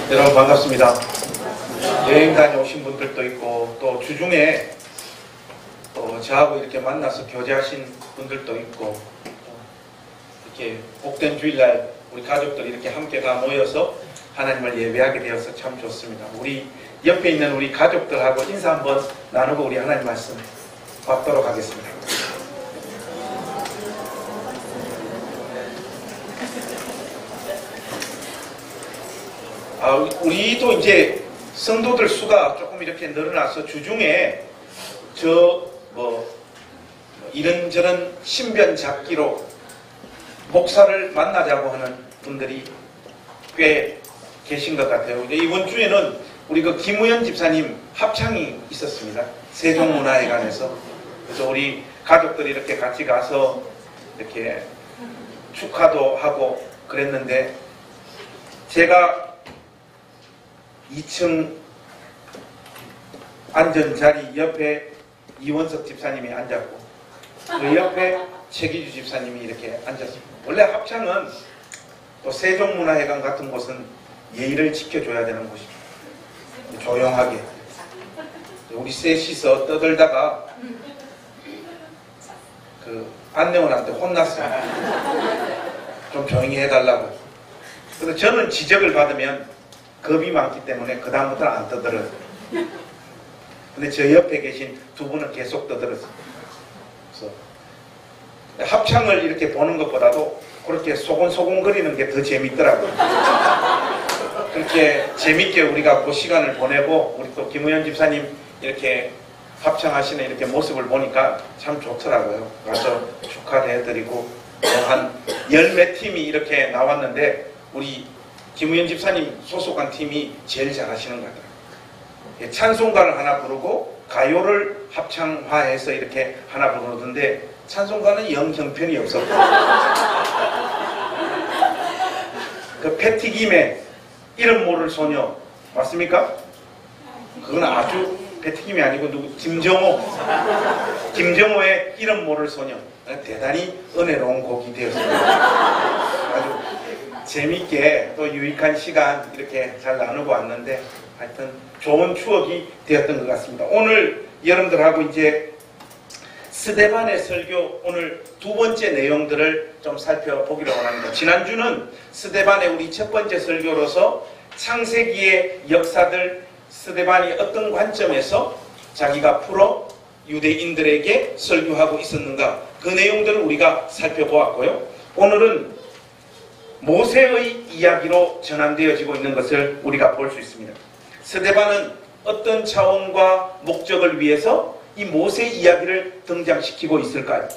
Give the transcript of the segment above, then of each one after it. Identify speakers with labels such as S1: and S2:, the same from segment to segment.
S1: 여러분 반갑습니다. 여행 다녀오신 분들도 있고 또 주중에 또 저하고 이렇게 만나서 교제하신 분들도 있고 이렇게 복된 주일날 우리 가족들이 이렇게 함께 다 모여서 하나님을 예배하게 되어서 참 좋습니다. 우리 옆에 있는 우리 가족들하고 인사 한번 나누고 우리 하나님 말씀 받도록 하겠습니다. 우리도 이제 성도들 수가 조금 이렇게 늘어나서 주중에 이런저런 신변 잡기로 목사를 만나자고 하는 분들이 꽤 계신 것 같아요. 이번 주에는 우리 김우현 집사님 합창이 있었습니다. 세종문화회관에서. 그래서 우리 가족들이 이렇게 같이 가서 이렇게 축하도 하고 그랬는데 제가 2층 앉은 자리 옆에 이원석 집사님이 앉았고 그 옆에 최기주 집사님이 이렇게 앉았습니다. 원래 합창은 또 세종문화회관 같은 곳은 예의를 지켜줘야 되는 곳입니다. 조용하게 우리 셋이서 떠들다가 그 안내원한테 혼났어요. 좀 조용히 해달라고. 그래서 저는 지적을 받으면 겁이 많기 때문에 그 다음부터는 안 떠들어요. 근데 저 옆에 계신 두 분은 계속 떠들었어요. 그래서 합창을 이렇게 보는 것보다도 그렇게 소곤소곤거리는 게 더 재밌더라고요. 그렇게 재밌게 우리가 그 시간을 보내고 우리 또 김우현 집사님 이렇게 합창하시는 이렇게 모습을 보니까 참 좋더라고요. 가서 축하해드리고 한 10몇 팀이 이렇게 나왔는데 우리 김우현 집사님 소속한 팀이 제일 잘하시는 것 같아요. 찬송가를 하나 부르고 가요를 합창화해서 이렇게 하나 부르던데 찬송가는 영 형편이 없었고 그 패티김의 이름 모를 소녀 맞습니까? 그건 아주 패티김이 아니고 누구 김정호의 이름 모를 소녀 대단히 은혜로운 곡이 되었습니다. 아주 재밌게 또 유익한 시간 이렇게 잘 나누고 왔는데 하여튼 좋은 추억이 되었던 것 같습니다. 오늘 여러분들하고 이제 스데반의 설교 오늘 두 번째 내용들을 좀 살펴보기로 원합니다. 지난주는 스데반의 우리 첫 번째 설교로서 창세기의 역사들 스데반이 어떤 관점에서 자기가 풀어 유대인들에게 설교하고 있었는가 그 내용들을 우리가 살펴보았고요. 오늘은 모세의 이야기로 전환되어지고 있는 것을 우리가 볼 수 있습니다. 스데반은 어떤 차원과 목적을 위해서 이 모세의 이야기를 등장시키고 있을까요?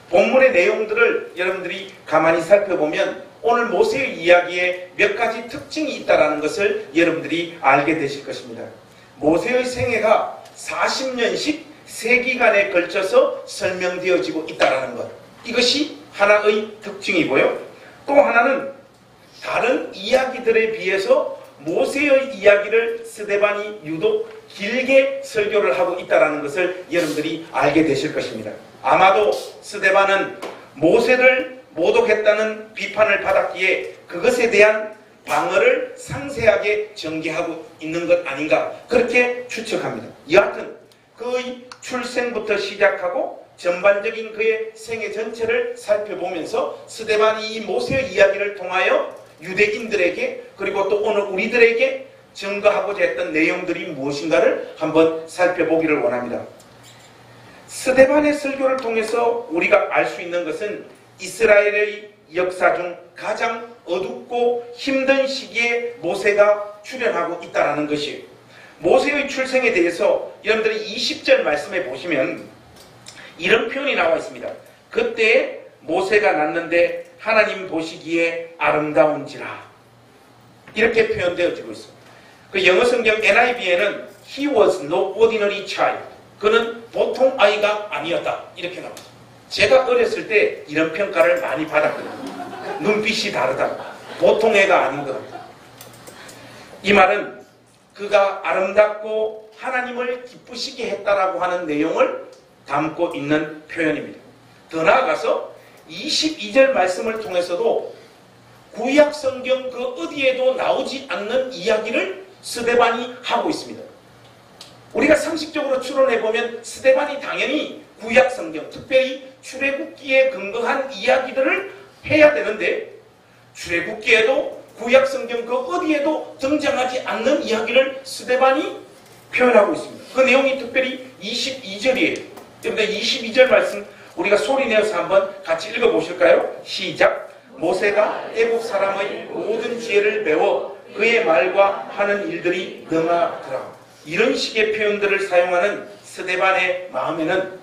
S1: 본문의 내용들을 여러분들이 가만히 살펴보면 오늘 모세의 이야기에 몇 가지 특징이 있다는 것을 여러분들이 알게 되실 것입니다. 모세의 생애가 40년씩 세기간에 걸쳐서 설명되어지고 있다는 것. 이것이 하나의 특징이고요. 또 하나는 다른 이야기들에 비해서 모세의 이야기를 스데반이 유독 길게 설교를 하고 있다는 것을 여러분들이 알게 되실 것입니다. 아마도 스데반은 모세를 모독했다는 비판을 받았기에 그것에 대한 방어를 상세하게 전개하고 있는 것 아닌가 그렇게 추측합니다. 여하튼 그의 출생부터 시작하고 전반적인 그의 생애 전체를 살펴보면서 스데반이 이 모세의 이야기를 통하여 유대인들에게 그리고 또 오늘 우리들에게 증거하고자 했던 내용들이 무엇인가를 한번 살펴보기를 원합니다. 스데반의 설교를 통해서 우리가 알 수 있는 것은 이스라엘의 역사 중 가장 어둡고 힘든 시기에 모세가 출현하고 있다는 것이에요. 모세의 출생에 대해서 여러분들이 20절 말씀에 보시면 이런 표현이 나와 있습니다. 그때 모세가 낳는데 하나님 보시기에 아름다운지라 이렇게 표현되어지고 있습니다. 그 영어 성경 NIV에는 He was no ordinary child. 그는 보통 아이가 아니었다 이렇게 나옵니다. 제가 어렸을 때 이런 평가를 많이 받았거든요. 눈빛이 다르다. 보통 애가 아닌 것 같다. 이 말은 그가 아름답고 하나님을 기쁘시게 했다라고 하는 내용을 담고 있는 표현입니다. 더 나아가서 22절 말씀을 통해서도 구약 성경 그 어디에도 나오지 않는 이야기를 스데반이 하고 있습니다. 우리가 상식적으로 추론해보면 스데반이 당연히 구약 성경, 특별히 출애굽기에 근거한 이야기들을 해야 되는데 출애굽기에도 구약 성경 그 어디에도 등장하지 않는 이야기를 스데반이 표현하고 있습니다. 그 내용이 특별히 22절이에요. 여러분들 22절 말씀 우리가 소리내어서 한번 같이 읽어보실까요? 시작! 모세가 애굽 사람의 모든 지혜를 배워 그의 말과 하는 일들이 능하더라. 이런 식의 표현들을 사용하는 스데반의 마음에는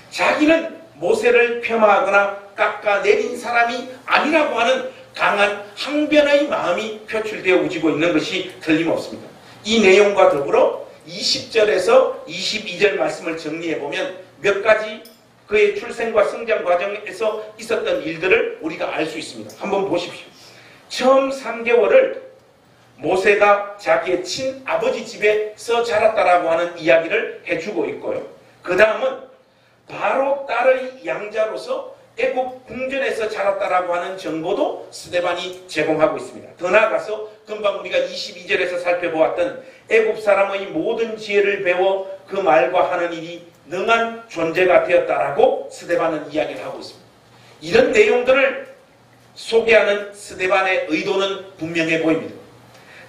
S1: 자기는 모세를 폄하하거나 깎아내린 사람이 아니라고 하는 강한 항변의 마음이 표출되어 오지고 있는 것이 틀림없습니다. 이 내용과 더불어 20절에서 22절 말씀을 정리해보면 몇 가지 그의 출생과 성장 과정에서 있었던 일들을 우리가 알 수 있습니다. 한번 보십시오. 처음 3개월을 모세가 자기의 친아버지 집에서 자랐다라고 하는 이야기를 해주고 있고요. 그 다음은 바로 딸의 양자로서 애굽 궁전에서 자랐다라고 하는 정보도 스데반이 제공하고 있습니다. 더 나아가서 금방 우리가 22절에서 살펴보았던 애굽 사람의 모든 지혜를 배워 그 말과 하는 일이 능한 존재가 되었다라고 스데반은 이야기를 하고 있습니다. 이런 내용들을 소개하는 스데반의 의도는 분명해 보입니다.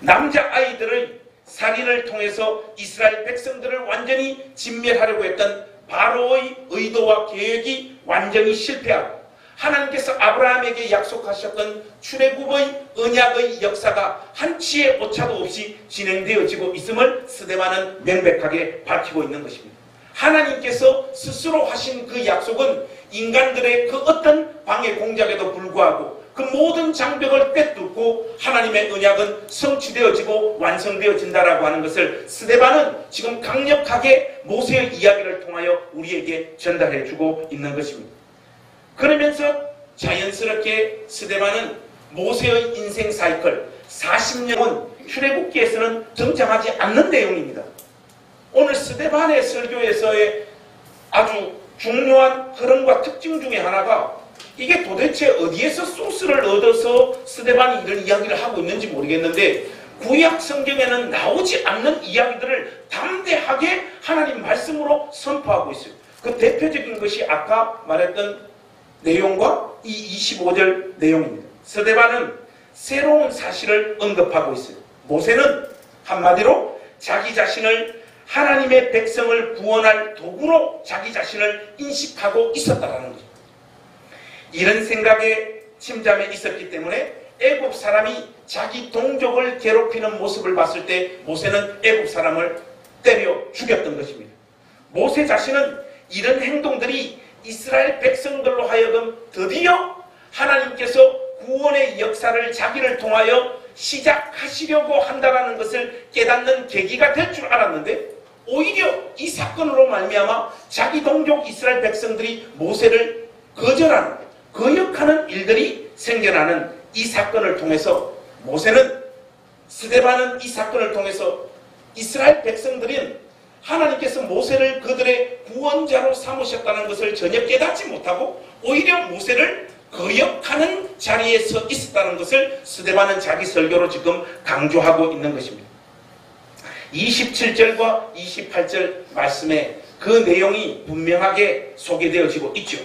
S1: 남자아이들의 살인을 통해서 이스라엘 백성들을 완전히 진멸하려고 했던 바로의 의도와 계획이 완전히 실패하고 하나님께서 아브라함에게 약속하셨던 출애굽의 언약의 역사가 한치의 오차도 없이 진행되어지고 있음을 스데반은 명백하게 밝히고 있는 것입니다. 하나님께서 스스로 하신 그 약속은 인간들의 그 어떤 방해 공작에도 불구하고 그 모든 장벽을 꿰뚫고 하나님의 언약은 성취되어지고 완성되어진다라고 하는 것을 스데반은 지금 강력하게 모세의 이야기를 통하여 우리에게 전달해주고 있는 것입니다. 그러면서 자연스럽게 스데반은 모세의 인생 사이클 40년은 출애굽기에서는 등장하지 않는 내용입니다. 오늘 스데반의 설교에서의 아주 중요한 흐름과 특징 중에 하나가 이게 도대체 어디에서 소스를 얻어서 스데반이 이런 이야기를 하고 있는지 모르겠는데 구약 성경에는 나오지 않는 이야기들을 담대하게 하나님 말씀으로 선포하고 있어요. 그 대표적인 것이 아까 말했던 내용과 이 25절 내용입니다. 스데반은 새로운 사실을 언급하고 있어요. 모세는 한마디로 자기 자신을 하나님의 백성을 구원할 도구로 자기 자신을 인식하고 있었다라는 거죠. 이런 생각에 침잠해 있었기 때문에 애굽 사람이 자기 동족을 괴롭히는 모습을 봤을 때 모세는 애굽 사람을 때려 죽였던 것입니다. 모세 자신은 이런 행동들이 이스라엘 백성들로 하여금 드디어 하나님께서 구원의 역사를 자기를 통하여 시작하시려고 한다는 것을 깨닫는 계기가 될 줄 알았는데 오히려 이 사건으로 말미암아 자기 동족 이스라엘 백성들이 모세를 거절하는 거역하는 일들이 생겨나는 이 사건을 통해서 모세는 스데반은 이 사건을 통해서 이스라엘 백성들은 하나님께서 모세를 그들의 구원자로 삼으셨다는 것을 전혀 깨닫지 못하고 오히려 모세를 거역하는 자리에 서 있었다는 것을 스데반은 자기 설교로 지금 강조하고 있는 것입니다. 27절과 28절 말씀에 그 내용이 분명하게 소개되어지고 있죠.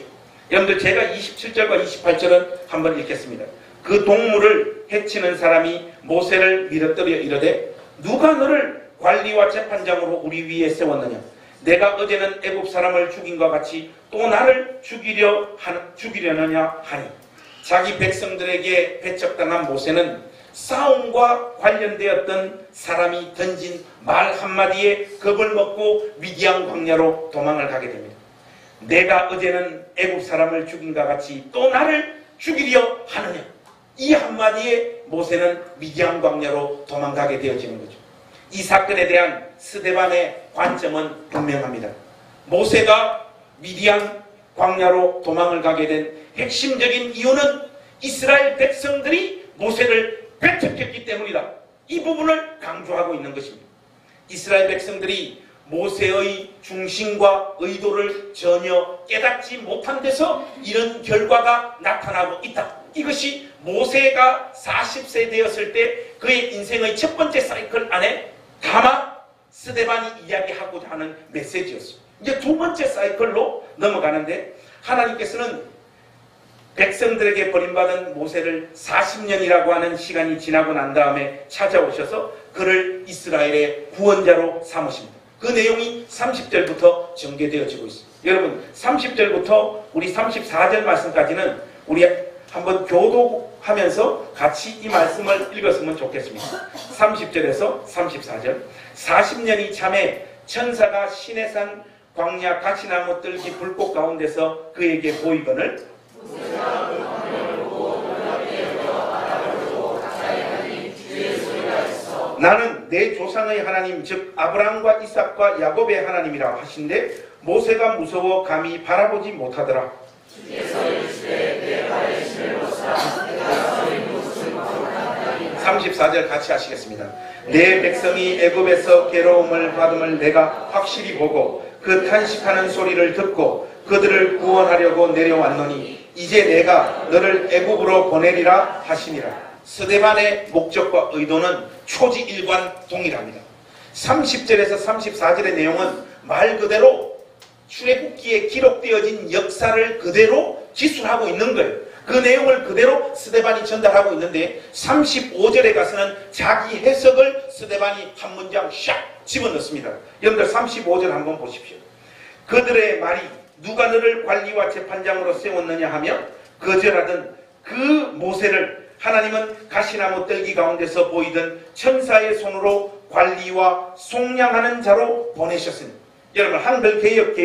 S1: 여러분들 제가 27절과 28절은 한번 읽겠습니다. 그 동물을 해치는 사람이 모세를 밀어뜨려 이르되 누가 너를 관리와 재판장으로 우리 위에 세웠느냐? 내가 어제는 애굽 사람을 죽인과 같이 또 나를 죽이려느냐 하니 자기 백성들에게 배척당한 모세는 싸움과 관련되었던 사람이 던진 말 한마디에 겁을 먹고 미디안 광야로 도망을 가게 됩니다. 내가 어제는 애굽 사람을 죽인과 같이 또 나를 죽이려 하느냐? 이 한마디에 모세는 미디안 광야로 도망가게 되어지는 거죠. 이 사건에 대한 스데반의 관점은 분명합니다. 모세가 미디안 광야로 도망을 가게 된 핵심적인 이유는 이스라엘 백성들이 모세를 배척했기 때문이다. 이 부분을 강조하고 있는 것입니다. 이스라엘 백성들이 모세의 중심과 의도를 전혀 깨닫지 못한 데서 이런 결과가 나타나고 있다. 이것이 모세가 40세 되었을 때 그의 인생의 첫 번째 사이클 안에 담아 스데반이 이야기하고자 하는 메시지였어요. 이제 두 번째 사이클로 넘어가는데 하나님께서는 백성들에게 버림받은 모세를 40년이라고 하는 시간이 지나고 난 다음에 찾아오셔서 그를 이스라엘의 구원자로 삼으십니다. 그 내용이 30절부터 전개되어지고 있습니다. 여러분 30절부터 우리 34절 말씀까지는 우리 한번 교독하면서 같이 이 말씀을 읽었으면 좋겠습니다. 30절에서 34절 40년이 참에 천사가 시내산 광야 가시나무 뜰기 불꽃 가운데서 그에게 보이거늘 나는 내 조상의 하나님 즉 아브라함과 이삭과 야곱의 하나님이라 하신데 모세가 무서워 감히 바라보지 못하더라. 34절 같이 하시겠습니다. 내 백성이 애굽에서 괴로움을 받음을 내가 확실히 보고 그 탄식하는 소리를 듣고 그들을 구원하려고 내려왔노니 이제 내가 너를 애굽으로 보내리라 하시니라. 스데반의 목적과 의도는 초지일관 동일합니다. 30절에서 34절의 내용은 말 그대로 출애굽기에 기록되어진 역사를 그대로 기술하고 있는 거예요. 그 내용을 그대로 스데반이 전달하고 있는데 35절에 가서는 자기 해석을 스데반이 한 문장 샥 집어넣습니다. 여러분들 35절 한번 보십시오. 그들의 말이 누가 너를 관리와 재판장으로 세웠느냐 하며 거절하던 그 모세를 하나님은 가시나무 뜰기 가운데서 보이던 천사의 손으로 관리와 속량하는 자로 보내셨습니다. 여러분 한글 개역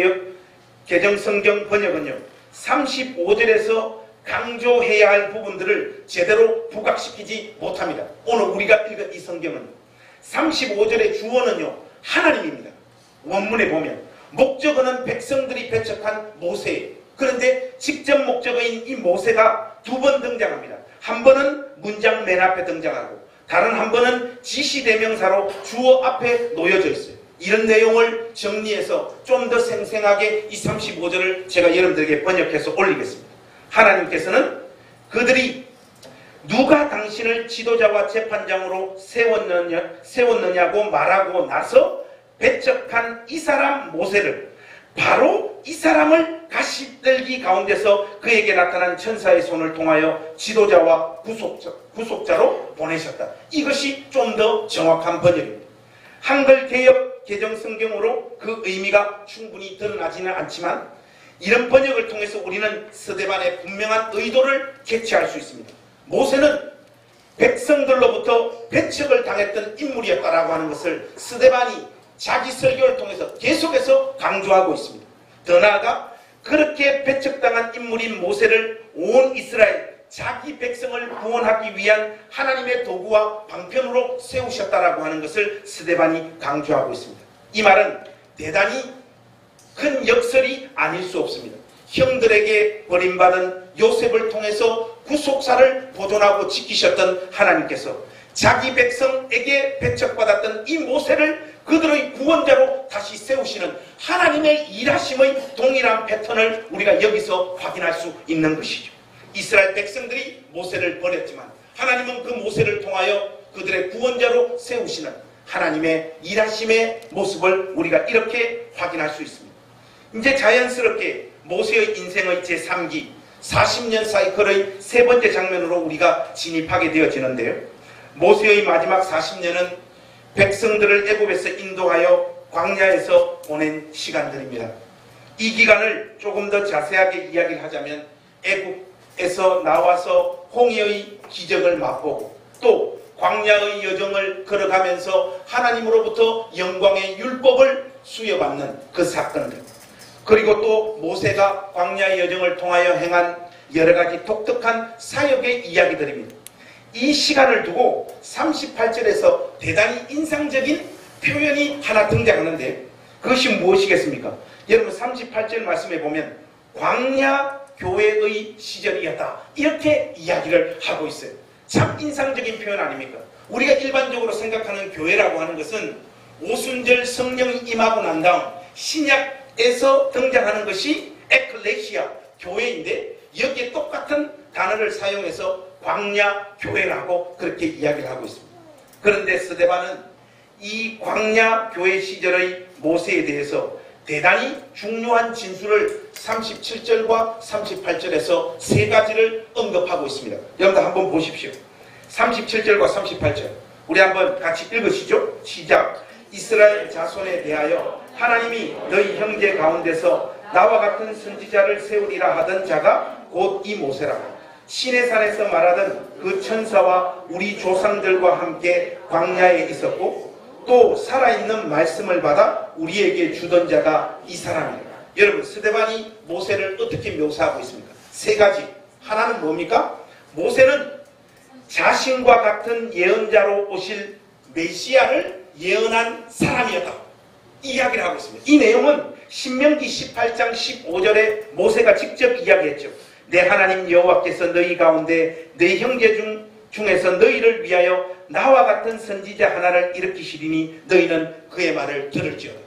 S1: 개정성경 번역은요 35절에서 강조해야 할 부분들을 제대로 부각시키지 못합니다. 오늘 우리가 읽은 이 성경은 35절의 주어는요 하나님입니다. 원문에 보면 목적어는 백성들이 배척한 모세예요. 그런데 직접 목적어인 이 모세가 두 번 등장합니다. 한 번은 문장 맨 앞에 등장하고 다른 한 번은 지시대명사로 주어 앞에 놓여져 있어요. 이런 내용을 정리해서 좀 더 생생하게 이 35절을 제가 여러분들에게 번역해서 올리겠습니다. 하나님께서는 그들이 누가 당신을 지도자와 재판장으로 세웠느냐고 말하고 나서 배척한 이 사람 모세를 바로 이 사람을 가시떨기 가운데서 그에게 나타난 천사의 손을 통하여 지도자와 구속자로 보내셨다. 이것이 좀 더 정확한 번역입니다. 한글 개역 개정 성경으로 그 의미가 충분히 드러나지는 않지만 이런 번역을 통해서 우리는 스데반의 분명한 의도를 캐치할 수 있습니다. 모세는 백성들로부터 배척을 당했던 인물이었다라고 하는 것을 스데반이 자기 설교를 통해서 계속해서 강조하고 있습니다. 더 나아가 그렇게 배척당한 인물인 모세를 온 이스라엘 자기 백성을 구원하기 위한 하나님의 도구와 방편으로 세우셨다라고 하는 것을 스데반이 강조하고 있습니다. 이 말은 대단히 큰 역설이 아닐 수 없습니다. 형들에게 버림받은 요셉을 통해서 구속사를 보존하고 지키셨던 하나님께서 자기 백성에게 배척받았던 이 모세를 그들의 구원자로 다시 세우시는 하나님의 일하심의 동일한 패턴을 우리가 여기서 확인할 수 있는 것이죠. 이스라엘 백성들이 모세를 버렸지만 하나님은 그 모세를 통하여 그들의 구원자로 세우시는 하나님의 일하심의 모습을 우리가 이렇게 확인할 수 있습니다. 이제 자연스럽게 모세의 인생의 제3기 40년 사이클의 세 번째 장면으로 우리가 진입하게 되어지는데요. 모세의 마지막 40년은 백성들을 애굽에서 인도하여 광야에서 보낸 시간들입니다. 이 기간을 조금 더 자세하게 이야기를 하자면 애굽에서 나와서 홍해의 기적을 맛보고 또 광야의 여정을 걸어가면서 하나님으로부터 영광의 율법을 수여받는 그 사건들, 그리고 또 모세가 광야의 여정을 통하여 행한 여러 가지 독특한 사역의 이야기들입니다. 이 시간을 두고 38절에서 대단히 인상적인 표현이 하나 등장하는데 그것이 무엇이겠습니까? 여러분 38절 말씀에 보면 광야 교회의 시절이었다 이렇게 이야기를 하고 있어요. 참 인상적인 표현 아닙니까? 우리가 일반적으로 생각하는 교회라고 하는 것은 오순절 성령이 임하고 난 다음 신약에서 등장하는 것이 에클레시아 교회인데 여기에 똑같은 단어를 사용해서 광야 교회라고 그렇게 이야기를 하고 있습니다. 그런데 스데반은 이 광야 교회 시절의 모세에 대해서 대단히 중요한 진술을 37절과 38절에서 세 가지를 언급하고 있습니다. 여러분들 한번 보십시오. 37절과 38절 우리 한번 같이 읽으시죠. 시작. 이스라엘 자손에 대하여 하나님이 너희 형제 가운데서 나와 같은 선지자를 세우리라 하던 자가 곧 이 모세라. 시내산에서 말하던 그 천사와 우리 조상들과 함께 광야에 있었고 또 살아있는 말씀을 받아 우리에게 주던 자가 이 사람이라. 여러분 스데반이 모세를 어떻게 묘사하고 있습니까? 세 가지. 하나는 뭡니까? 모세는 자신과 같은 예언자로 오실 메시아를 예언한 사람이었다. 이야기를 하고 있습니다. 이 내용은 신명기 18장 15절에 모세가 직접 이야기했죠. 내 하나님 여호와께서 너희 가운데 네 형제 중에서 너희를 위하여 나와 같은 선지자 하나를 일으키시리니 너희는 그의 말을 들을지어다.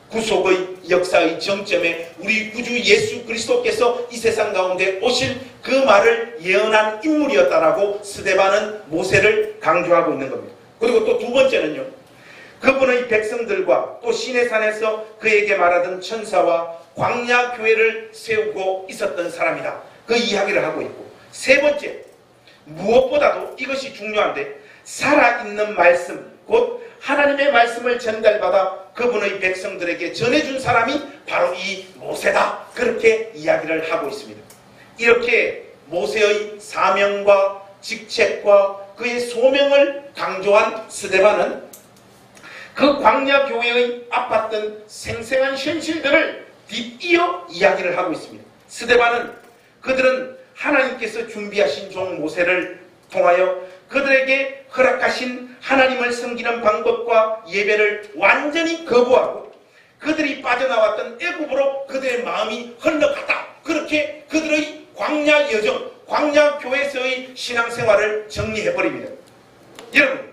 S1: 구속의 역사의 정점에 우리 구주 예수 그리스도께서 이 세상 가운데 오실 그 말을 예언한 인물이었다라고 스데반은 모세를 강조하고 있는 겁니다. 그리고 또 두 번째는요. 그분의 백성들과 또 시내산에서 그에게 말하던 천사와 광야 교회를 세우고 있었던 사람이다. 그 이야기를 하고 있고, 세 번째, 무엇보다도 이것이 중요한데 살아있는 말씀, 곧 하나님의 말씀을 전달받아 그분의 백성들에게 전해준 사람이 바로 이 모세다. 그렇게 이야기를 하고 있습니다. 이렇게 모세의 사명과 직책과 그의 소명을 강조한 스데반은 그 광야 교회의 아팠던 생생한 현실들을 뒷이어 이야기를 하고 있습니다. 스데반은 그들은 하나님께서 준비하신 종 모세를 통하여 그들에게 허락하신 하나님을 섬기는 방법과 예배를 완전히 거부하고 그들이 빠져나왔던 애굽으로 그들의 마음이 흘러갔다. 그렇게 그들의 광야 여정, 광야 교회에서의 신앙생활을 정리해버립니다. 여러분,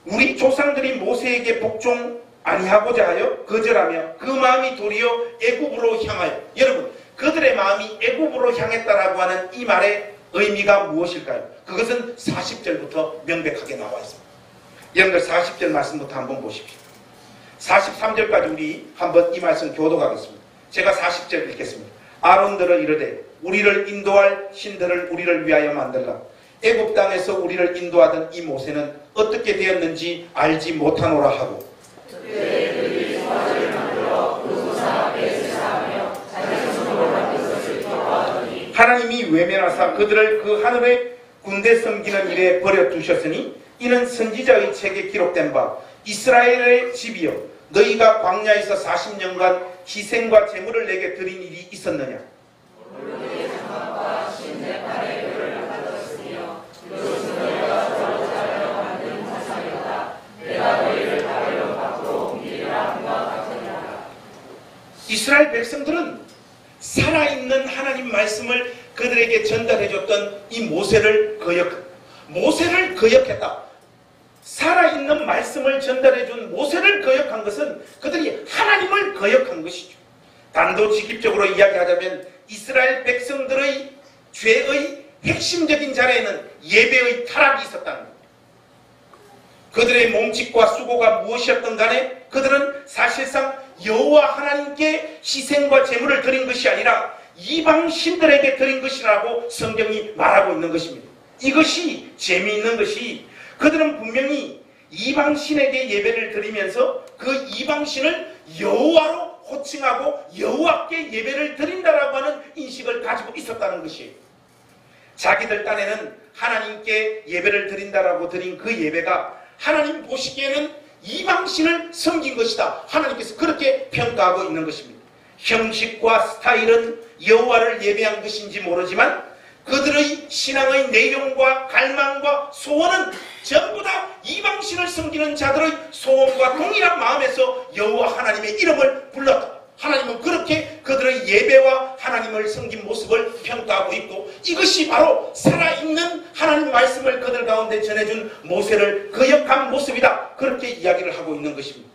S1: 우리 조상들이 모세에게 복종 아니하고자 하여 거절하며 그 마음이 도리어 애굽으로 향하여, 여러분 그들의 마음이 애굽으로 향했다라고 하는 이 말의 의미가 무엇일까요? 그것은 40절부터 명백하게 나와 있습니다. 여러분들 40절 말씀부터 한번 보십시오. 43절까지 우리 한번 이 말씀 교독하겠습니다. 제가 40절 읽겠습니다. 아론들을 이르되 우리를 인도할 신들을 우리를 위하여 만들라. 애굽 땅에서 우리를 인도하던 이 모세는 어떻게 되었는지 알지 못하노라 하고 하나님이 외면하사 그들을 그 하늘의 군대 섬기는 일에 버려두셨으니 이는 선지자의 책에 기록된 바 이스라엘의 집이여 너희가 광야에서 40년간 희생과 제물을 내게 드린 일이 있었느냐. 이스라엘 백성들은 살아있는 하나님 말씀을 그들에게 전달해줬던 이 모세를 거역했다. 살아있는 말씀을 전달해준 모세를 거역한 것은 그들이 하나님을 거역한 것이죠. 단도직입적으로 이야기하자면 이스라엘 백성들의 죄의 핵심적인 자리에는 예배의 타락이 있었다는 겁니다. 그들의 몸짓과 수고가 무엇이었던 간에 그들은 사실상 여호와 하나님께 희생과 제물을 드린 것이 아니라 이방 신들에게 드린 것이라고 성경이 말하고 있는 것입니다. 이것이 재미있는 것이 그들은 분명히 이방 신에게 예배를 드리면서 그 이방 신을 여호와로 호칭하고 여호와께 예배를 드린다라고 하는 인식을 가지고 있었다는 것이에요. 자기들 딴에는 하나님께 예배를 드린다라고 드린 그 예배가 하나님 보시기에는 이방신을 섬긴 것이다. 하나님께서 그렇게 평가하고 있는 것입니다. 형식과 스타일은 여호와를 예배한 것인지 모르지만 그들의 신앙의 내용과 갈망과 소원은 전부 다 이방신을 섬기는 자들의 소원과 동일한 마음에서 여호와 하나님의 이름을 불렀다. 하나님은 그렇게 그들의 예배와 하나님을 섬긴 모습을 평가하고 있고 이것이 바로 살아있는 하나님 말씀을 그들 가운데 전해준 모세를 거역한 모습이다. 그렇게 이야기를 하고 있는 것입니다.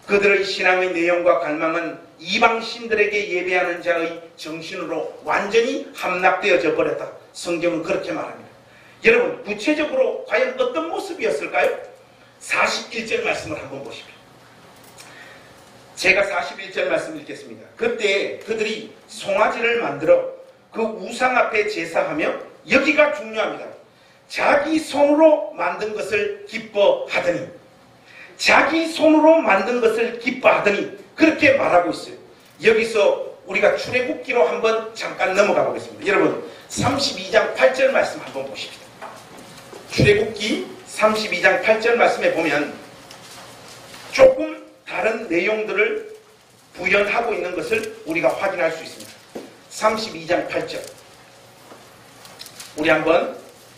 S1: 그들의 신앙의 내용과 갈망은 이방 신들에게 예배하는 자의 정신으로 완전히 함락되어져 버렸다. 성경은 그렇게 말합니다. 여러분, 구체적으로 과연 어떤 모습이었을까요? 41절 말씀을 한번 보십시오. 제가 41절 말씀 읽겠습니다. 그때 그들이 송아지를 만들어 그 우상 앞에 제사하며, 여기가 중요합니다. 자기 손으로 만든 것을 기뻐하더니, 자기 손으로 만든 것을 기뻐하더니 그렇게 말하고 있어요. 여기서 우리가 출애굽기로 한번 잠깐 넘어가 보겠습니다. 여러분, 32장 8절 말씀 한번 보십시다. 출애굽기 32장 8절 말씀에 보면 조금 다른 내용들을 부연하고 있는 것을 우리가 확인할 수 있습니다. 32장 8절, 우리 한번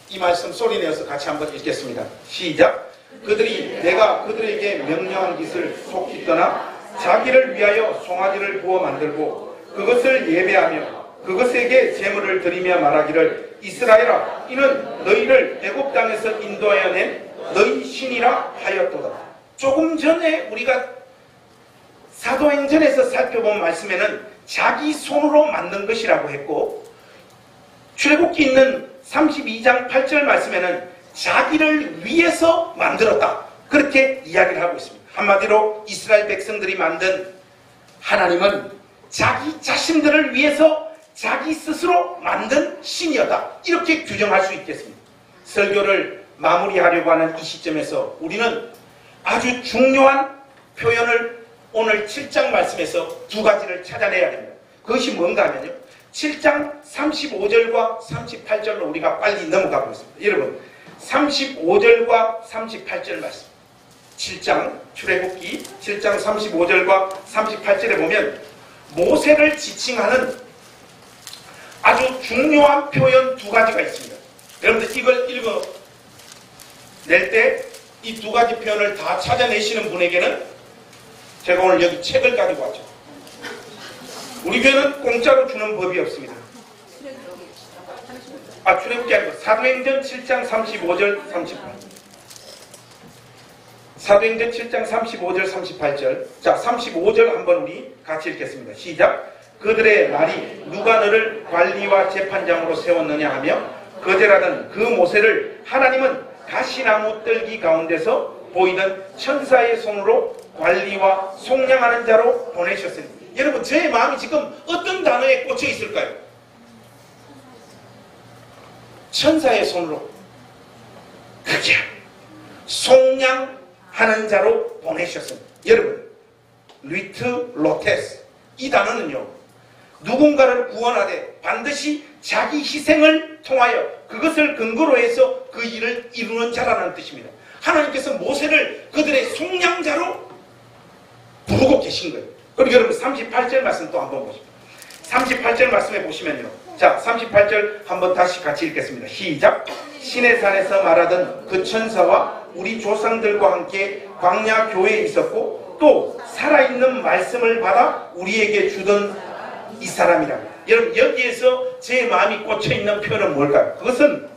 S1: 이 말씀 소리내어서 같이 한번 읽겠습니다. 시작. 그들이 내가 그들에게 명령한 것을 속히 떠나 자기를 위하여 송아지를 구워 만들고 그것을 예배하며 그것에게 제물을 드리며 말하기를, 이스라엘아, 이는 너희를 애굽 땅에서 인도하여 낸 너희 신이라 하였도다. 조금 전에 우리가 사도행전에서 살펴본 말씀에는 자기 손으로 만든 것이라고 했고, 출애굽기 있는 32장 8절 말씀에는 자기를 위해서 만들었다, 그렇게 이야기를 하고 있습니다. 한마디로 이스라엘 백성들이 만든 하나님은 자기 자신들을 위해서 자기 스스로 만든 신이었다, 이렇게 규정할 수 있겠습니다. 설교를 마무리하려고 하는 이 시점에서 우리는 아주 중요한 표현을 오늘 7장 말씀에서 두 가지를 찾아내야 됩니다. 그것이 뭔가 하면요, 7장 35절과 38절로 우리가 빨리 넘어가 보겠습니다. 여러분, 35절과 38절 말씀, 7장 출애굽기 7장 35절과 38절에 보면 모세를 지칭하는 아주 중요한 표현 두 가지가 있습니다. 여러분들 이걸 읽어낼 때 이 두 가지 표현을 다 찾아내시는 분에게는 제가 오늘 여기 책을 가지고 왔죠. 우리 교회는 공짜로 주는 법이 없습니다. 출애굽기 아니고 사도행전 7장 35절 38. 사도행전 7장 35절 38절. 자, 35절 한번 우리 같이 읽겠습니다. 시작. 그들의 말이 누가 너를 관리와 재판장으로 세웠느냐 하며 거절하던 그 모세를 하나님은 가시나무 뜰기 가운데서 보이던 천사의 손으로 관리와 속량하는 자로 보내셨으니. 여러분, 저의 마음이 지금 어떤 단어에 꽂혀 있을까요? 천사의 손으로, 그게 속량하는 자로 보내셨습니다. 여러분, 리트 로테스, 이 단어는요, 누군가를 구원하되 반드시 자기 희생을 통하여 그것을 근거로 해서 그 일을 이루는 자라는 뜻입니다. 하나님께서 모세를 그들의 속량자로 부르고 계신 거예요. 그리고 여러분 38절 말씀 또 한번 보십시오. 38절 말씀에 보시면요, 자, 38절 한번 다시 같이 읽겠습니다. 시작. 시내산에서 말하던 그 천사와 우리 조상들과 함께 광야 교회에 있었고 또 살아있는 말씀을 받아 우리에게 주던 이 사람이라. 여러분, 여기에서 제 마음이 꽂혀있는 표현은 뭘까요? 그것은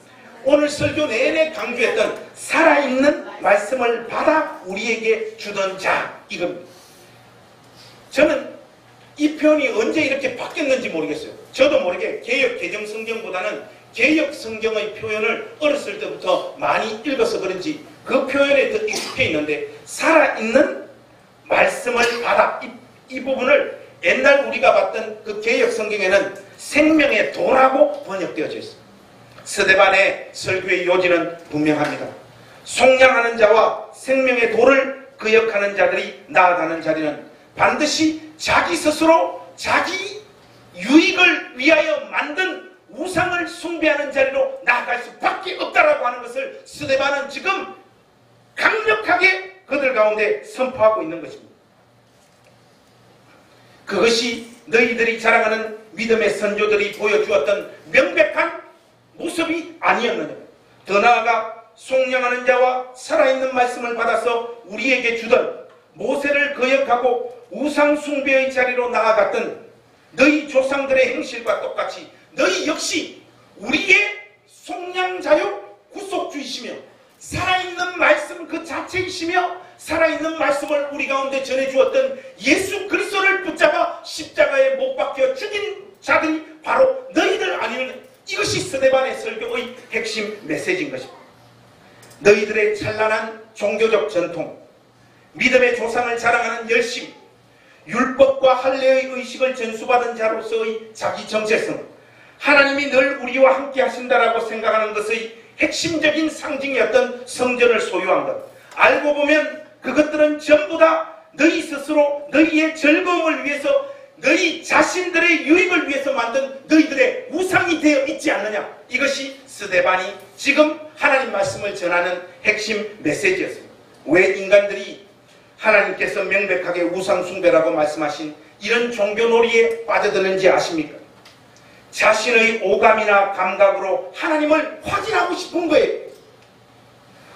S1: 오늘 설교 내내 강조했던 살아있는 말씀을 받아 우리에게 주던 자, 이겁니다. 저는 이 표현이 언제 이렇게 바뀌었는지 모르겠어요. 저도 모르게 개역 개정 성경보다는 개역 성경의 표현을 어렸을 때부터 많이 읽어서 그런지 그 표현에 더 익숙해 있는데, 살아있는 말씀을 받아, 이 부분을 옛날 우리가 봤던 그 개역 성경에는 생명의 도라고 번역되어져 있습니다. 스데반의 설교의 요지는 분명합니다. 속량하는 자와 생명의 도를 거역하는 자들이 나아가는 자리는 반드시 자기 스스로 자기 유익을 위하여 만든 우상을 숭배하는 자리로 나아갈 수밖에 없다라고 하는 것을 스데반은 지금 강력하게 그들 가운데 선포하고 있는 것입니다. 그것이 너희들이 자랑하는 믿음의 선조들이 보여주었던 명백한 모습이 아니었느냐. 더 나아가 속량하는 자와 살아있는 말씀을 받아서 우리에게 주던, 모세를 거역하고 우상 숭배의 자리로 나아갔던 너희 조상들의 행실과 똑같이 너희 역시 우리의 속량자요 구속주이시며 살아있는 말씀 그 자체이시며 살아있는 말씀을 우리 가운데 전해주었던 예수 그리스도를 붙잡아 십자가에 못 박혀 죽인 자들이 바로 너희들 아니면, 이것이 스데반의 설교의 핵심 메시지인 것입니다. 너희들의 찬란한 종교적 전통, 믿음의 조상을 자랑하는 열심, 율법과 할례의 의식을 전수받은 자로서의 자기 정체성, 하나님이 늘 우리와 함께 하신다라고 생각하는 것의 핵심적인 상징이었던 성전을 소유한 것, 알고 보면 그것들은 전부 다 너희 스스로 너희의 즐거움을 위해서, 너희 자신들의 유익을 위해서 만든 너희들의 우상이 되어 있지 않느냐. 이것이 스데반이 지금 하나님 말씀을 전하는 핵심 메시지였습니다. 왜 인간들이 하나님께서 명백하게 우상 숭배라고 말씀하신 이런 종교놀이에 빠져드는지 아십니까? 자신의 오감이나 감각으로 하나님을 확인하고 싶은 거예요.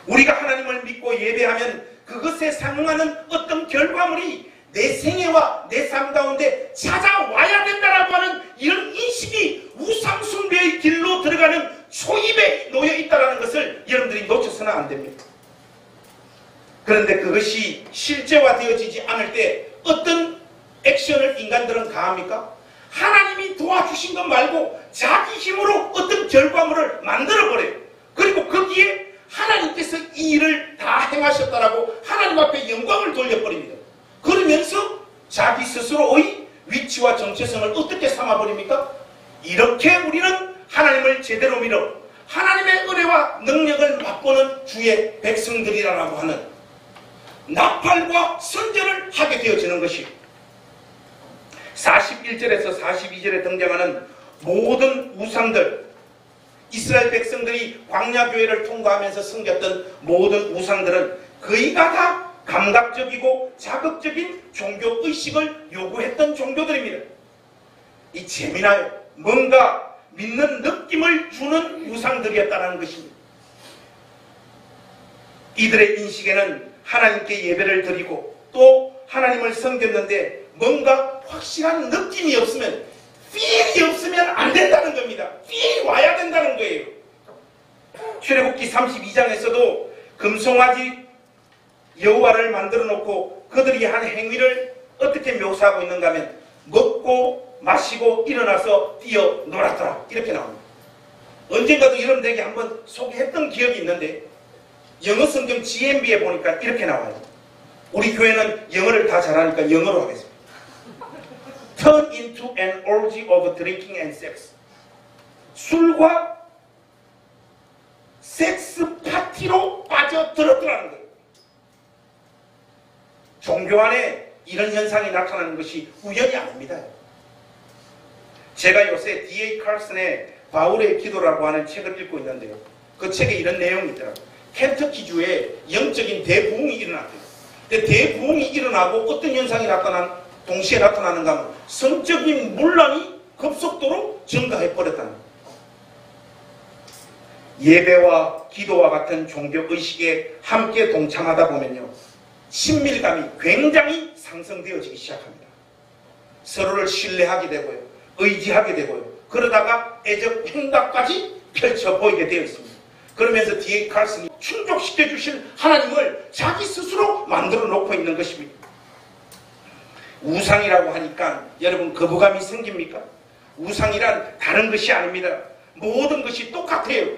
S1: 우리가 하나님을 믿고 예배하면 그것에 상응하는 어떤 결과물이 내 생애와 내 삶 가운데 찾아와야 된다라고 하는 이런 인식이 우상 숭배의 길로 들어가는 초입에 놓여 있다는 것을 여러분들이 놓쳐서는 안 됩니다. 그런데 그것이 실제화되어지지 않을 때 어떤 액션을 인간들은 가합니까? 하나님이 도와주신 것 말고 자기 힘으로 어떤 결과물을 만들어버려요. 그리고 거기에 하나님께서 이 일을 다 행하셨다라고 하나님 앞에 영광을 돌려버립니다. 그러면서 자기 스스로의 위치와 정체성을 어떻게 삼아버립니까? 이렇게 우리는 하나님을 제대로 믿어 하나님의 은혜와 능력을 맛보는 주의 백성들이라고 하는 나팔과 선전을 하게 되어지는 것이 41절에서 42절에 등장하는 모든 우상들, 이스라엘 백성들이 광야교회를 통과하면서 섬겼던 모든 우상들은 거의가 다 감각적이고 자극적인 종교의식을 요구했던 종교들입니다. 이 재미나요. 뭔가 믿는 느낌을 주는 우상들이었다는 것입니다. 이들의 인식에는 하나님께 예배를 드리고 또 하나님을 섬겼는데 뭔가 확실한 느낌이 없으면, 필이 없으면 안 된다는 겁니다. 필이 와야 된다는 거예요. 출애굽기 32장에서도 금송아지 여호와를 만들어 놓고 그들이 한 행위를 어떻게 묘사하고 있는가 하면 먹고 마시고 일어나서 뛰어 놀았더라, 이렇게 나옵니다. 언젠가도 여러분들에게 한번 소개했던 기억이 있는데 영어 성경 GMB에 보니까 이렇게 나와요. 우리 교회는 영어를 다 잘하니까 영어로 하겠습니다. Turn into an orgy of drinking and sex. 술과 섹스 파티로 빠져들었더라는 거예요. 종교 안에 이런 현상이 나타나는 것이 우연이 아닙니다. 제가 요새 D.A. 칼슨의 바울의 기도라고 하는 책을 읽고 있는데요. 그 책에 이런 내용이 있더라고요. 켄터키주에 영적인 대부흥이 일어났대요. 근데 대부흥이 일어나고 어떤 현상이 동시에 나타나는가 하면 성적인 문란이 급속도로 증가해버렸다는 거예요. 예배와 기도와 같은 종교의식에 함께 동참하다 보면요, 친밀감이 굉장히 상승되어지기 시작합니다. 서로를 신뢰하게 되고요, 의지하게 되고요, 그러다가 애적 행각까지 펼쳐 보이게 되어 있습니다. 그러면서 D.A. 칼슨이 충족시켜 주실 하나님을 자기 스스로 만들어 놓고 있는 것입니다. 우상이라고 하니까 여러분 거부감이 생깁니까? 우상이란 다른 것이 아닙니다. 모든 것이 똑같아요.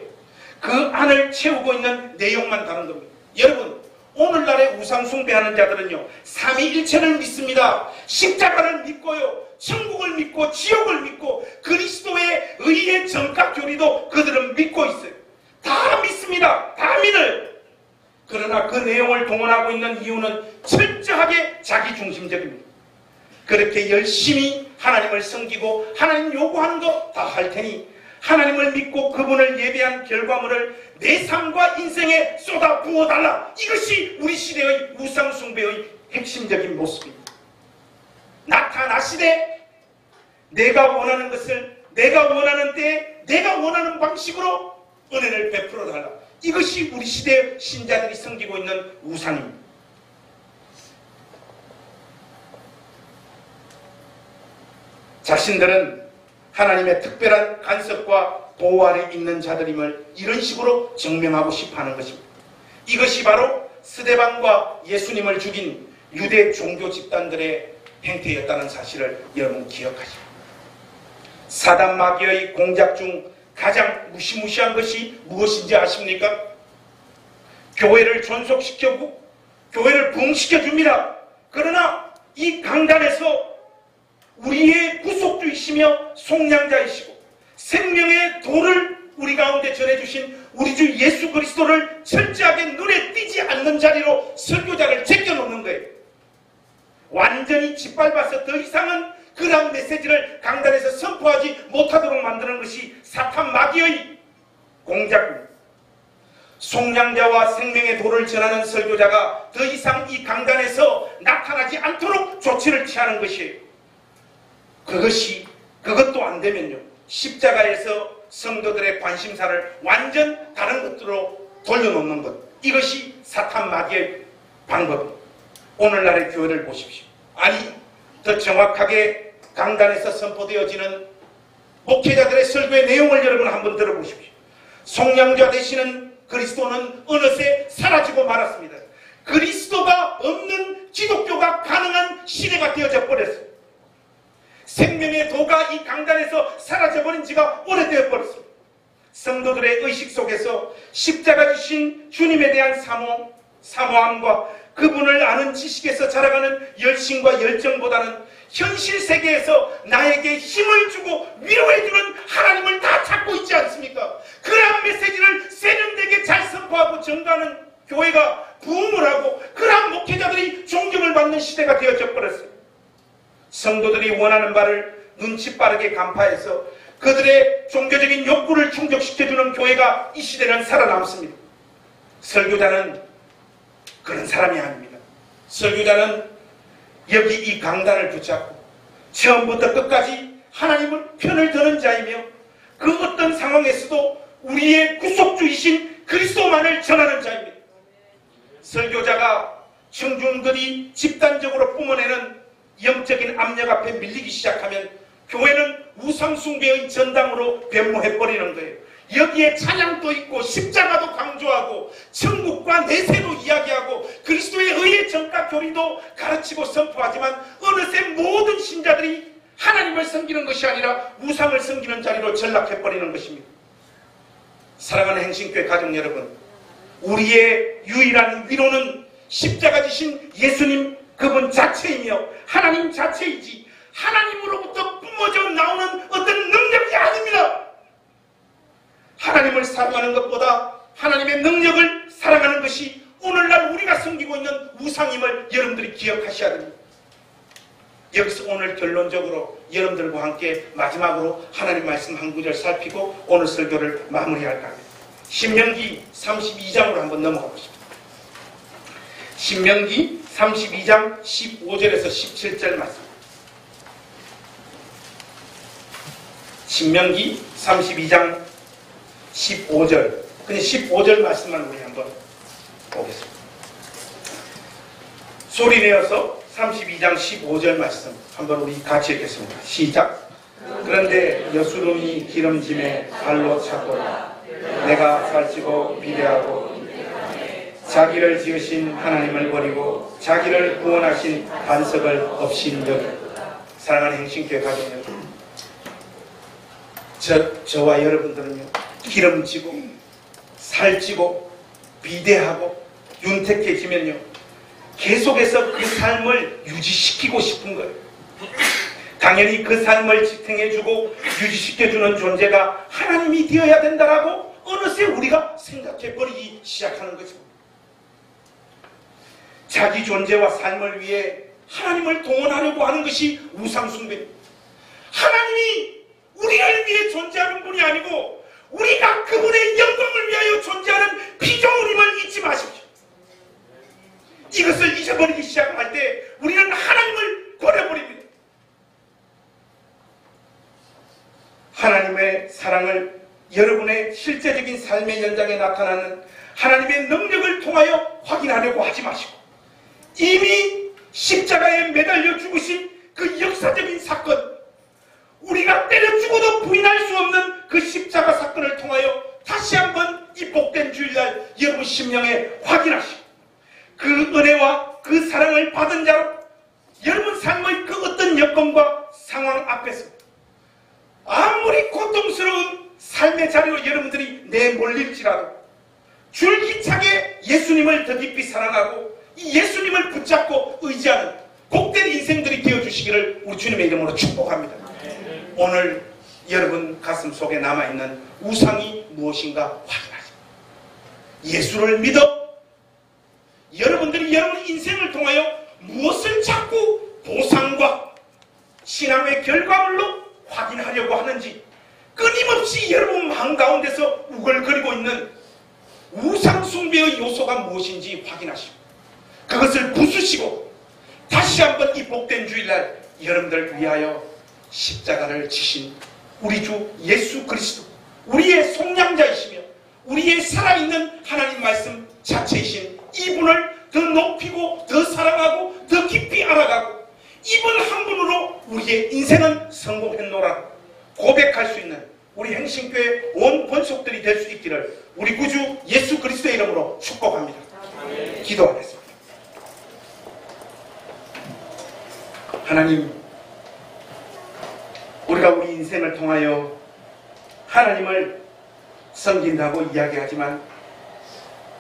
S1: 그 안을 채우고 있는 내용만 다른 겁니다. 여러분, 오늘날의 우상 숭배하는 자들은요, 삼위일체를 믿습니다. 십자가를 믿고요, 천국을 믿고 지옥을 믿고 그리스도의 의의 정각 교리도 그들은 믿고 있어요. 다 믿습니다. 다 믿어요. 그러나 그 내용을 동원하고 있는 이유는 철저하게 자기중심적입니다. 그렇게 열심히 하나님을 섬기고 하나님 요구하는 거 다 할 테니 하나님을 믿고 그분을 예배한 결과물을 내 삶과 인생에 쏟아 부어달라. 이것이 우리 시대의 우상 숭배의 핵심적인 모습입니다. 나타나시되 내가 원하는 것을 내가 원하는 때에 내가 원하는 방식으로 은혜를 베풀어 달라. 이것이 우리 시대의 신자들이 섬기고 있는 우상입니다. 자신들은 하나님의 특별한 간섭과 보호 아래 있는 자들임을 이런 식으로 증명하고 싶어 하는 것입니다. 이것이 바로 스데반과 예수님을 죽인 유대 종교 집단들의 행태였다는 사실을 여러분 기억하십시오. 사단 마귀의 공작 중 가장 무시무시한 것이 무엇인지 아십니까? 교회를 존속시켜고 교회를 부흥시켜줍니다. 그러나 이 강단에서 우리의 구속주이시며 속량자이시고 생명의 도를 우리 가운데 전해주신 우리 주 예수 그리스도를 철저하게 눈에 띄지 않는 자리로 설교자를 제껴놓는 거예요. 완전히 짓밟아서 더 이상은 그런 메시지를 강단에서 선포하지 못하도록 만드는 것이 사탄 마귀의 공작입니다. 속량자와 생명의 도를 전하는 설교자가 더 이상 이 강단에서 나타나지 않도록 조치를 취하는 것이에요. 그것도 안 되면요, 십자가에서 성도들의 관심사를 완전 다른 것으로 돌려놓는 것, 이것이 사탄 마귀의 방법입니다. 오늘날의 교회를 보십시오. 아니, 더 정확하게 강단에서 선포되어지는 목회자들의 설교의 내용을 여러분 한번 들어보십시오. 속량자 되시는 그리스도는 어느새 사라지고 말았습니다. 그리스도가 없는 기독교가 가능한 시대가 되어져 버렸습니다. 생명의 도가 이 강단에서 사라져버린 지가 오래되어 버렸습니다. 성도들의 의식 속에서 십자가 지신 주님에 대한 사모함과 그분을 아는 지식에서 자라가는 열심과 열정보다는 현실 세계에서 나에게 힘을 주고 위로해주는 하나님을 다 찾고 있지 않습니까? 그러한 메시지를 세련되게 잘 선포하고 전가하는 교회가 부흥을 하고 그러한 목회자들이 존경을 받는 시대가 되어져 버렸어요. 성도들이 원하는 바를 눈치 빠르게 간파해서 그들의 종교적인 욕구를 충족시켜주는 교회가 이 시대는 살아남습니다. 설교자는 그런 사람이 아닙니다. 설교자는 여기 이 강단을 붙잡고 처음부터 끝까지 하나님을 편을 드는 자이며 그 어떤 상황에서도 우리의 구속주이신 그리스도만을 전하는 자입니다. 설교자가 청중들이 집단적으로 뿜어내는 영적인 압력 앞에 밀리기 시작하면 교회는 우상숭배의 전당으로 변모해버리는 거예요. 여기에 찬양도 있고 십자가도 강조하고 천국과 내세도 이야기하고 그리스도의 의의 정과 교리도 가르치고 선포하지만 어느새 모든 신자들이 하나님을 섬기는 것이 아니라 우상을 섬기는 자리로 전락해버리는 것입니다. 사랑하는 행신교회 가족 여러분, 우리의 유일한 위로는 십자가 지신 예수님 그분 자체이며 하나님 자체이지 하나님으로부터 뿜어져 나오는 어떤 능력이 아닙니다. 하나님을 사랑하는 것보다 하나님의 능력을 사랑하는 것이 오늘날 우리가 섬기고 있는 우상임을 여러분들이 기억하셔야 됩니다. 여기서 오늘 결론적으로 여러분들과 함께 마지막으로 하나님 말씀 한 구절 살피고 오늘 설교를 마무리할까 합니다. 신명기 32장으로 한번 넘어가 보십시오. 신명기 32장 15절에서 17절 말씀. 신명기 32장 15절. 그냥 15절 말씀만 우리 한번 보겠습니다. 소리 내어서 32장 15절 말씀 한번 우리 같이 읽겠습니다. 시작. 그런데 여수름이 기름짐에 발로 찼도다. 내가 살찌고 비대하고 자기를 지으신 하나님을 버리고 자기를 구원하신 반석을 없인 여기. 사랑하는 행신교회 가족 여러분, 저와 여러분들은요, 기름지고 살찌고 비대하고 윤택해지면요, 계속해서 그 삶을 유지시키고 싶은 거예요. 당연히 그 삶을 지탱해주고 유지시켜주는 존재가 하나님이 되어야 된다라고 어느새 우리가 생각해버리기 시작하는 거죠. 자기 존재와 삶을 위해 하나님을 동원하려고 하는 것이 우상숭배입니다. 하나님이 우리를 위해 존재하는 분이 아니고 우리가 그분의 영광을 위하여 존재하는 피조물임을 잊지 마십시오. 이것을 잊어버리기 시작할 때 우리는 하나님을 버려버립니다. 하나님의 사랑을 여러분의 실제적인 삶의 현장에 나타나는 하나님의 능력을 통하여 확인하려고 하지 마시고 이미 십자가에 매달려 죽으신 그 역사적인 사건, 우리가 때려 죽어도 부인할 수 없는 그 십자가 사건을 통하여 다시 한번 이 복된 주일날 여러분 심령에 확인하시고 그 은혜와 그 사랑을 받은 자로 여러분 삶의 그 어떤 여건과 상황 앞에서 아무리 고통스러운 삶의 자리로 여러분들이 내몰릴지라도 줄기차게 예수님을 더 깊이 사랑하고 이 예수님을 붙잡고 의지하는 복된 인생들이 되어주시기를 우리 주님의 이름으로 축복합니다. 오늘 여러분 가슴 속에 남아있는 우상이 무엇인가 확인하십시오. 예수를 믿어 여러분들이 여러분 인생을 통하여 무엇을 자꾸 보상과 신앙의 결과물로 확인하려고 하는지 끊임없이 여러분 마음 가운데서 우글거리고 있는 우상숭배의 요소가 무엇인지 확인하시고 그것을 부수시고 다시 한번 이 복된 주일날 여러분들을 위하여 십자가를 지신 우리 주 예수 그리스도 우리의 속량자이시며 우리의 살아있는 하나님 말씀 자체이신 이분을 더 높이고 더 사랑하고 더 깊이 알아가고 이분 한 분으로 우리의 인생은 성공했노라 고백할 수 있는 우리 행신교회 온 본속들이 될 수 있기를 우리 구주 예수 그리스도의 이름으로 축복합니다. 기도하겠습니다. 하나님, 우리가 우리 인생을 통하여 하나님을 섬긴다고 이야기하지만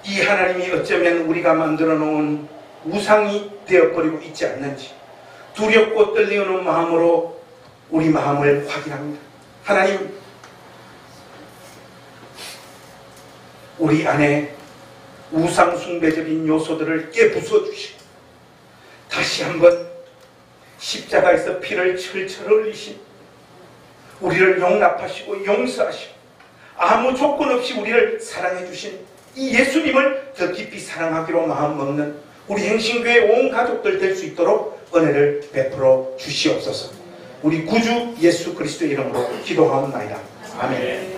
S1: 이 하나님이 어쩌면 우리가 만들어 놓은 우상이 되어버리고 있지 않는지 두렵고 떨리는 마음으로 우리 마음을 확인합니다. 하나님, 우리 안에 우상숭배적인 요소들을 깨부숴 주시고 다시 한번 십자가에서 피를 철철 흘리신 우리를 용납하시고 용서하시고 아무 조건 없이 우리를 사랑해 주신 이 예수님을 더 깊이 사랑하기로 마음먹는 우리 행신교회 온 가족들 될 수 있도록 은혜를 베풀어 주시옵소서. 우리 구주 예수 그리스도의 이름으로 기도하옵나이다. 아멘.